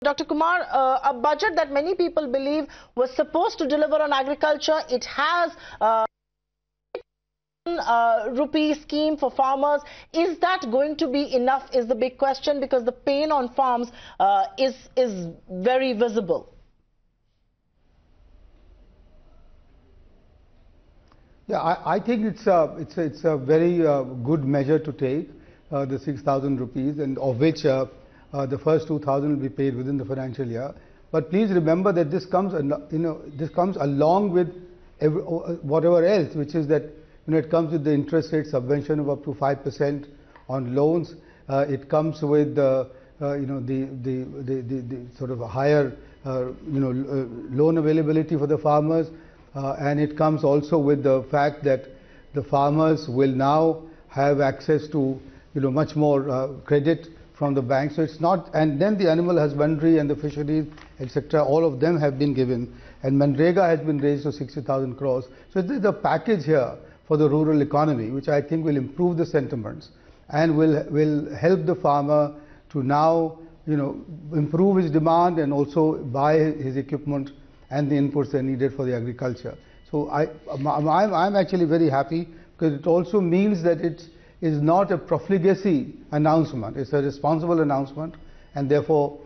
Dr. Kumar, a budget that many people believe was supposed to deliver on agriculture. It has rupee scheme for farmers. Is that going to be enough is the big question, because the pain on farms is very visible. Yeah, I think it's a very good measure to take, the 6,000 rupees, and of which the first 2,000 will be paid within the financial year. But please remember that this comes, this comes along with whatever else, which is that it comes with the interest rate subvention of up to 5% on loans. It comes with the sort of a higher loan availability for the farmers. And it comes also with the fact that the farmers will now have access to much more credit from the bank. So it's not, and then the animal husbandry and the fisheries, etc., all of them have been given, and Manrega has been raised to 60,000 crores. So this is a package here for the rural economy, which I think will improve the sentiments and will help the farmer to now improve his demand and also buy his equipment and the inputs that are needed for the agriculture. So I'm actually very happy, because it also means that it is not a profligacy announcement. It's a responsible announcement, and therefore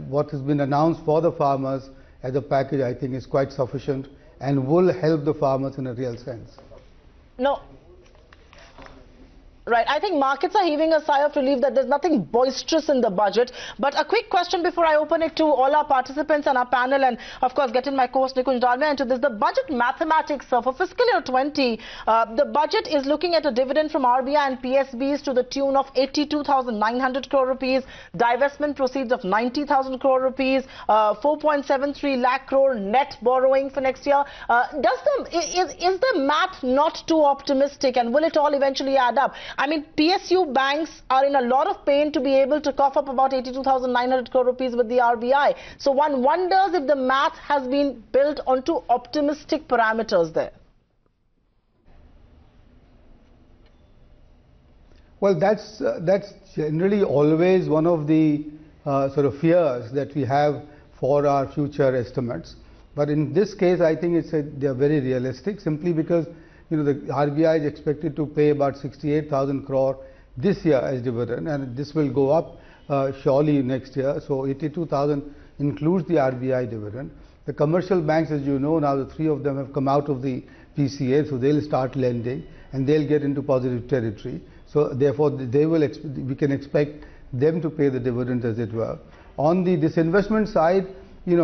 what has been announced for the farmers as a package, I think, is quite sufficient and will help the farmers in a real sense. No. Right. I think markets are heaving a sigh of relief that there's nothing boisterous in the budget. But a quick question before I open it to all our participants and our panel, and of course get in my co-host Nikunj Dalmia into this. The budget mathematics for fiscal year 20, the budget is looking at a dividend from RBI and PSBs to the tune of 82,900 crore rupees, divestment proceeds of 90,000 crore rupees, 4.73 lakh crore net borrowing for next year. Is the math not too optimistic, and will it all eventually add up? I mean, PSU banks are in a lot of pain to be able to cough up about 82,900 crore rupees with the RBI. So one wonders if the math has been built onto optimistic parameters there. Well, that's generally always one of the sort of fears that we have for our future estimates. But in this case, I think they are very realistic, simply because the RBI is expected to pay about 68,000 crore this year as dividend, and this will go up surely next year. So 82,000 includes the RBI dividend. The commercial banks, as you know, now the three of them have come out of the PCA, so they'll start lending and they'll get into positive territory. So therefore, we can expect them to pay the dividend, as it were. On the disinvestment side, we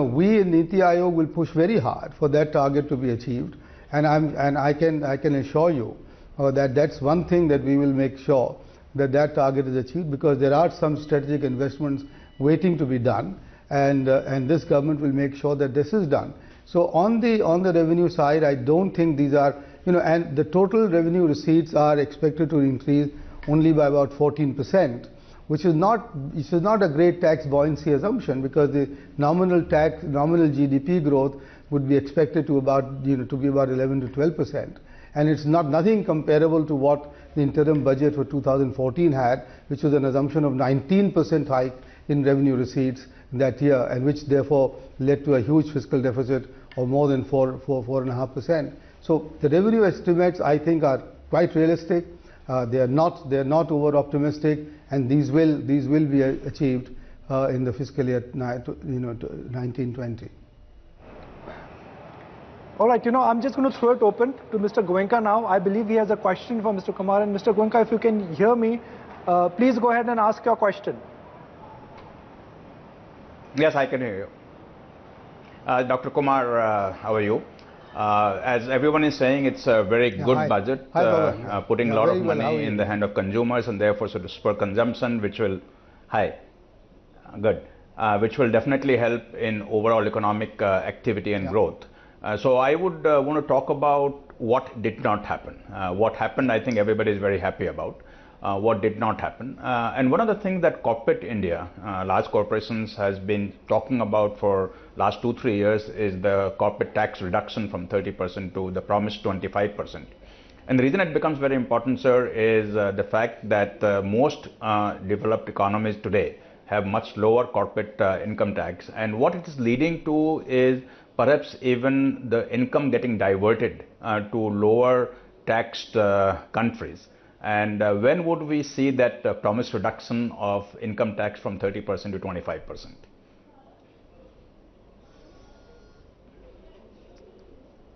in NITI Aayog will push very hard for that target to be achieved. And I can assure you that that's one thing that we will make sure that target is achieved, because there are some strategic investments waiting to be done, and this government will make sure that this is done. So on the revenue side, I don't think these are and the total revenue receipts are expected to increase only by about 14%, which is not a great tax buoyancy assumption, because the nominal GDP growth would be expected to be about 11 to 12%, and it's nothing comparable to what the interim budget for 2014 had, which was an assumption of 19% hike in revenue receipts that year, and which therefore led to a huge fiscal deficit of more than 4.5%. So the revenue estimates, I think, are quite realistic. They are not over optimistic, and these will be achieved in the fiscal year 1920. All right, I'm just going to throw it open to Mr. Goenka now. I believe he has a question for Mr. Kumar. And Mr. Goenka, if you can hear me, please go ahead and ask your question. Yes, I can hear you. Dr. Kumar, how are you? As everyone is saying, it's a very good budget, putting a lot of money in the hand of consumers, and therefore sort of spur consumption, which will, which will definitely help in overall economic activity and growth. So I would want to talk about what did not happen. What happened, I think everybody is very happy about. What did not happen. And one of the things that corporate India, large corporations, has been talking about for last 2-3 years is the corporate tax reduction from 30% to the promised 25%. And the reason it becomes very important, sir, is the fact that most developed economies today have much lower corporate income tax, and what it is leading to is perhaps even the income getting diverted to lower taxed countries. And when would we see that promised reduction of income tax from 30% to 25%?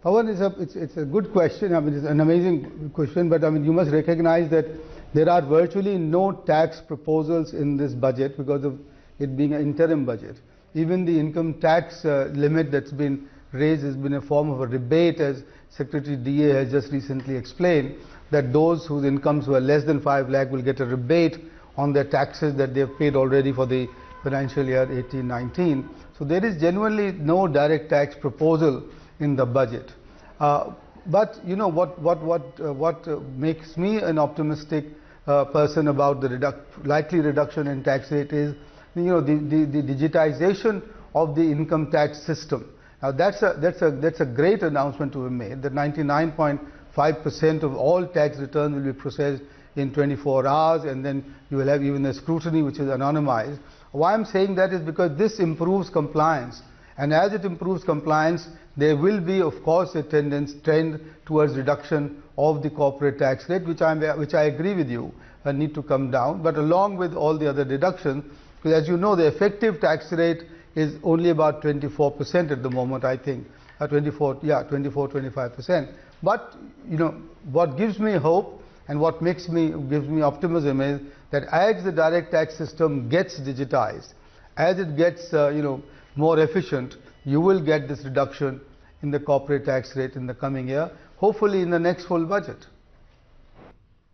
Pawan, it's a good question. I mean, it's an amazing question, but I mean, you must recognize that there are virtually no tax proposals in this budget because of it being an interim budget. Even the income tax limit that's been raised has been a form of a rebate, as Secretary DA has just recently explained, that those whose incomes were less than 5 lakh will get a rebate on their taxes that they've paid already for the financial year 18-19. So there is genuinely no direct tax proposal in the budget. But you know what makes me an optimistic person about the likely reduction in tax rate is, you know, the digitization of the income tax system. Now that's a great announcement to be made, that 99.5% of all tax returns will be processed in 24 hours, and then you will have even the scrutiny, which is anonymized. Why I'm saying that is because this improves compliance, and as it improves compliance, there will be, of course, a trend towards reduction of the corporate tax rate, which I agree with you need to come down. But along with all the other deductions, because as you know, the effective tax rate is only about 24% at the moment, I think, 25%. But you know, what gives me hope and what gives me optimism is that as the direct tax system gets digitized, as it gets more efficient, you will get this reduction in the corporate tax rate in the coming year, hopefully in the next full budget.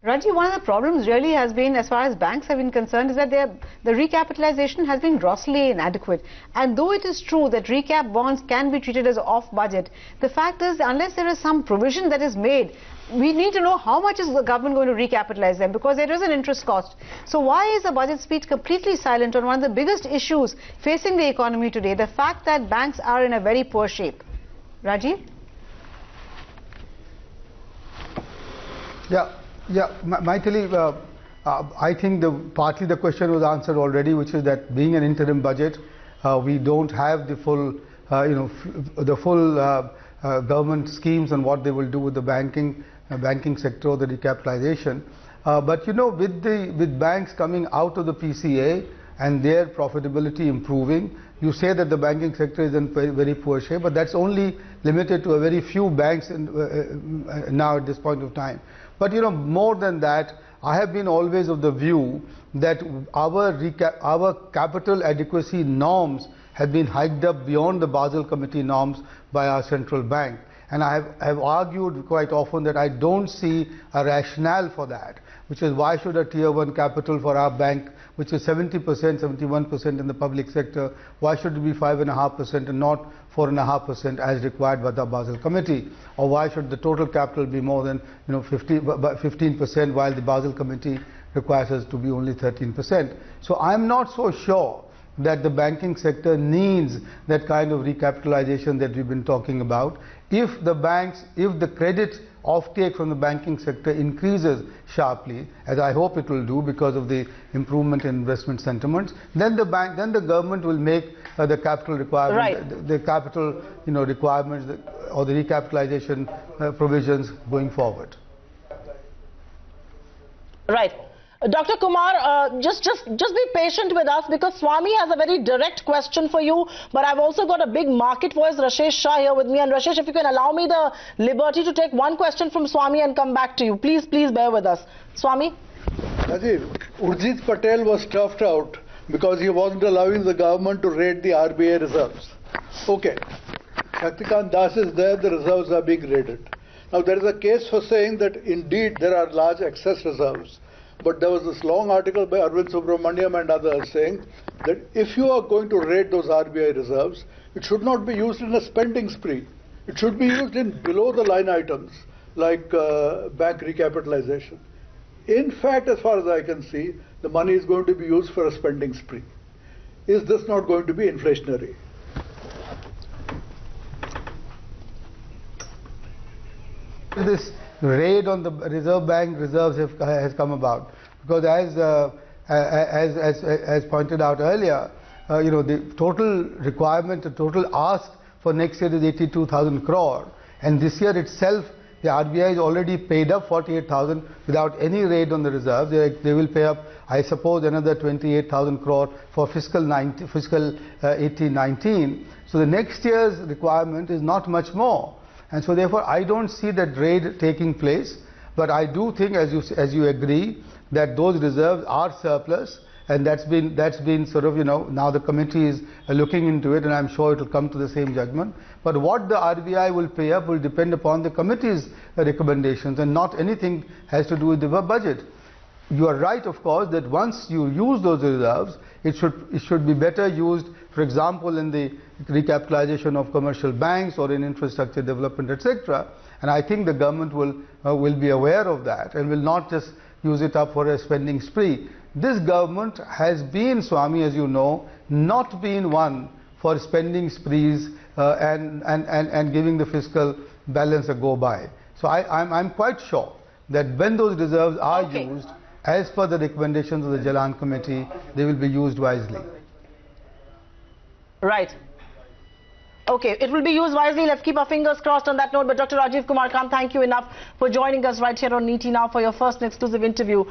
Rajiv, one of the problems really has been, as far as banks have been concerned, is that the recapitalization has been grossly inadequate. And though it is true that recap bonds can be treated as off budget, the fact is, unless there is some provision that is made, we need to know how much is the government going to recapitalize them, because there is an interest cost. So why is the budget speech completely silent on one of the biggest issues facing the economy today, the fact that banks are in a very poor shape? Rajiv? Yeah, Maithili, I think partly the question was answered already, which is that being an interim budget, we don't have the full, government schemes on what they will do with the banking sector or the recapitalization. But you know, with banks coming out of the PCA and their profitability improving, you say that the banking sector is in very poor shape, but that's only limited to a very few banks now at this point of time. But you know, more than that, I have been always of the view that our capital adequacy norms have been hiked up beyond the Basel Committee norms by our central bank. And I have argued quite often that I don't see a rationale for that, which is why should a tier 1 capital for our bank, which is 70%, 71% in the public sector, why should it be 5.5% and not 4.5% as required by the Basel Committee? Or why should the total capital be more than 15% while the Basel Committee requires us to be only 13%? So I'm not so sure that the banking sector needs that kind of recapitalization that we've been talking about. If the credit offtake from the banking sector increases sharply, as I hope it will do because of the improvement in investment sentiments, then the government will make the capital requirement, the capital requirements or the recapitalization provisions going forward. Right. Dr. Kumar, just be patient with us, because Swami has a very direct question for you, but I've also got a big market voice, Rashesh Shah, here with me. And Rashesh, if you can allow me the liberty to take one question from Swami and come back to you. Please bear with us. Swami? Rajiv, Urjit Patel was stuffed out because he wasn't allowing the government to raid the RBI reserves. Okay. Shaktikant Das is there, the reserves are being raided. Now there is a case for saying that indeed there are large excess reserves. But there was this long article by Arvind Subramaniam and others saying that if you are going to raid those RBI reserves, it should not be used in a spending spree. It should be used in below the line items like bank recapitalization. In fact, as far as I can see, the money is going to be used for a spending spree. Is this not going to be inflationary? This raid on the Reserve Bank reserves has come about because as pointed out earlier, the total requirement, the total ask for next year is 82,000 crore, and this year itself the RBI has already paid up 48,000 without any raid on the reserve. They will pay up, I suppose, another 28,000 crore for fiscal 18-19. So the next year's requirement is not much more, and so therefore I don't see that raid taking place. But I do think, as you agree, that those reserves are surplus, and that's been sort of, now the committee is looking into it, and I'm sure it will come to the same judgment. But what the RBI will pay up will depend upon the committee's recommendations, and not anything has to do with the budget. You are right, of course, that once you use those reserves, it should be better used, for example, in the recapitalization of commercial banks or in infrastructure development, etc. And I think the government will be aware of that and will not just use it up for a spending spree. This government has been, Swami, as you know, not been one for spending sprees and giving the fiscal balance a go by. So I'm quite sure that when those reserves are used, as per the recommendations of the Jalan Committee, they will be used wisely. Right. Okay, it will be used wisely. Let's keep our fingers crossed on that note. But Dr. Rajiv Kumar, can't thank you enough for joining us right here on NITI Now for your first and exclusive interview